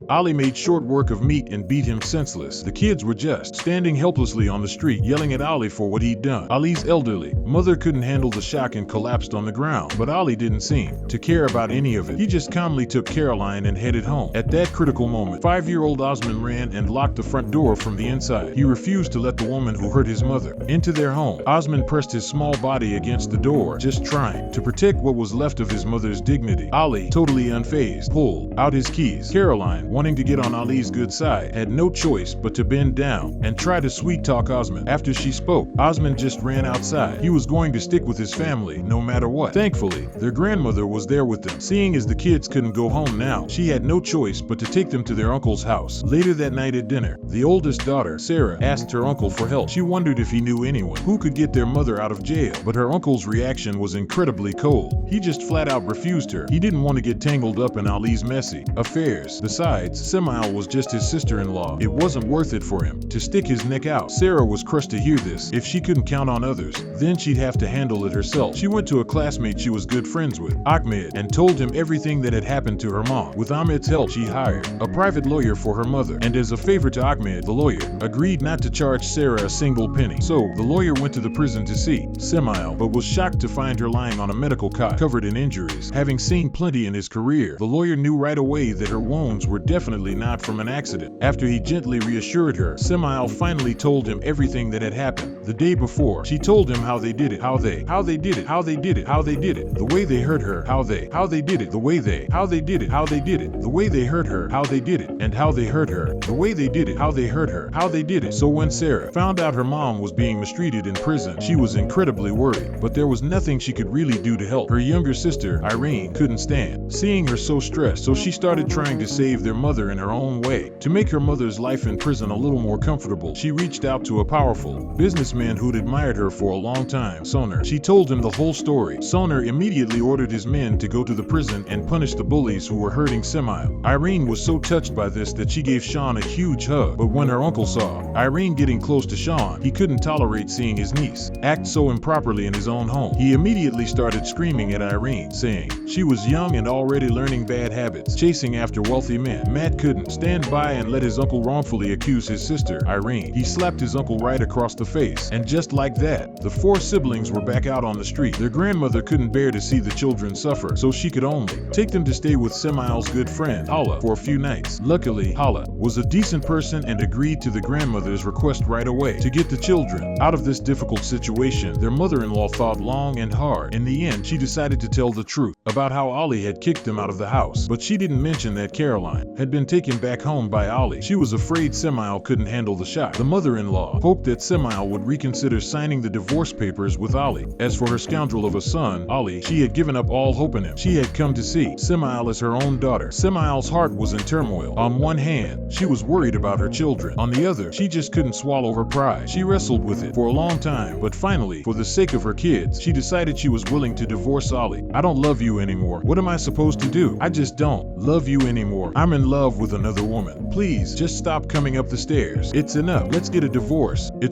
Ali made short work of Meat and beat him senseless. The kids were just standing helplessly on the street, yelling at Ali for what he'd done. Ali's elderly mother couldn't handle the shock and collapsed on the ground, but Ali didn't seem to care about any of it. He just calmly took Caroline and headed home. At that critical moment, 5-year-old Osman ran and locked the front door from the inside. He refused to let the woman who hurt his mother into their home. Osman pressed his small body against the door, just trying to protect what was left of his mother's dignity. Ali, totally unfazed, pulled out his keys. Caroline, wanting to get on Ali's good side, had no choice but to bend down and try to sweet-talk Osman. After she spoke, Osman just ran outside. He was going to stick with his family no matter what. Thankfully, their grandmother was there with them. Seeing as the kids couldn't go home now, she had no choice but to take them to their uncle's house. Later that night at dinner, the oldest daughter, Sarah, asked her uncle for help. She wondered if he knew anyone who could get their mother out of jail, but her uncle's reaction was incredibly cold. He just flat out refused her. He didn't want to get tangled up in Ali's messy affairs. Besides, Semail was just his sister-in-law. It wasn't worth it for him to stick his neck out. Sarah was crushed to hear this. If she couldn't count on others, then she'd have to handle it herself. She went to a classmate she was good friends with, Ahmed, and told him everything that had happened to her mom. With Ahmed's help, she hired a private lawyer for her mother, and as a favor to Ahmed, the lawyer agreed not to charge Sarah a single penny. So, the lawyer went to the prison to see Semail, but was shocked to find her lying on a medical cot, covered in injuries. Having seen plenty in his career, the lawyer knew right away that her wounds were definitely not from an accident. After he gently reassured her, Semail finally told him everything that had happened the day before. She told him how they did it, how they did it, the way they hurt her, how they did it, the way they did it, how they did it, the way they hurt her, how they did it, and how they hurt her, the way they did it, how they hurt her, how they did it. So when Sarah found out her mom was being mistreated in prison, she was incredibly worried, but there was nothing she could really do to help. Her younger sister, Irene, couldn't stand seeing her so stressed, so she started trying to save their mother in her own way. To make her mother's life in prison a little more comfortable, she reached out to a powerful businessman who'd admired her for a long time, Soner. She told him the whole story. Soner immediately ordered his men to go to the prison and punish the bullies who were hurting Semail. Irene was so touched by this that she gave Sean a huge hug, but when her uncle saw Irene getting close to Sean, he couldn't tolerate seeing his niece act so improperly in his own home. He immediately started screaming at Irene, saying she was young and already learning bad habits, chasing after wealthy men. Matt couldn't stand by and let his uncle wrongfully accuse his sister, Irene. He slapped his uncle right across the face, and just like that, the 4 siblings were back out on the street. Their grandmother couldn't bear to see the children suffer, so she could only take them to stay with Semail's good friend, Hala, for a few nights. Luckily, Hala was a decent person and agreed to the grandmother's request right away. To get the children out of this difficult situation, their mother-in-law thought long and hard. In the end, she decided to tell the truth about how Ali had kicked them out of the house, but she didn't mention that Caroline had been taken back home by Ali. She was afraid Semail couldn't handle the shock. The mother-in-law hoped that Semail would reconsider signing the divorce papers with Ali. As for her scoundrel of a son, Ali, she had given up all hope in him. She had come to see Semail as her own daughter. Semail's heart was in turmoil. On one hand, she was worried about her children. On the other, she just couldn't swallow her pride. She wrestled with it for a long time, but finally, for the sake of her kids, she decided she was willing to divorce Ali. I don't love you anymore. What am I supposed to do? I just don't love you anymore. I'm in love with another woman. Please, just stop coming up the stairs. It's enough. Let's get a divorce. It's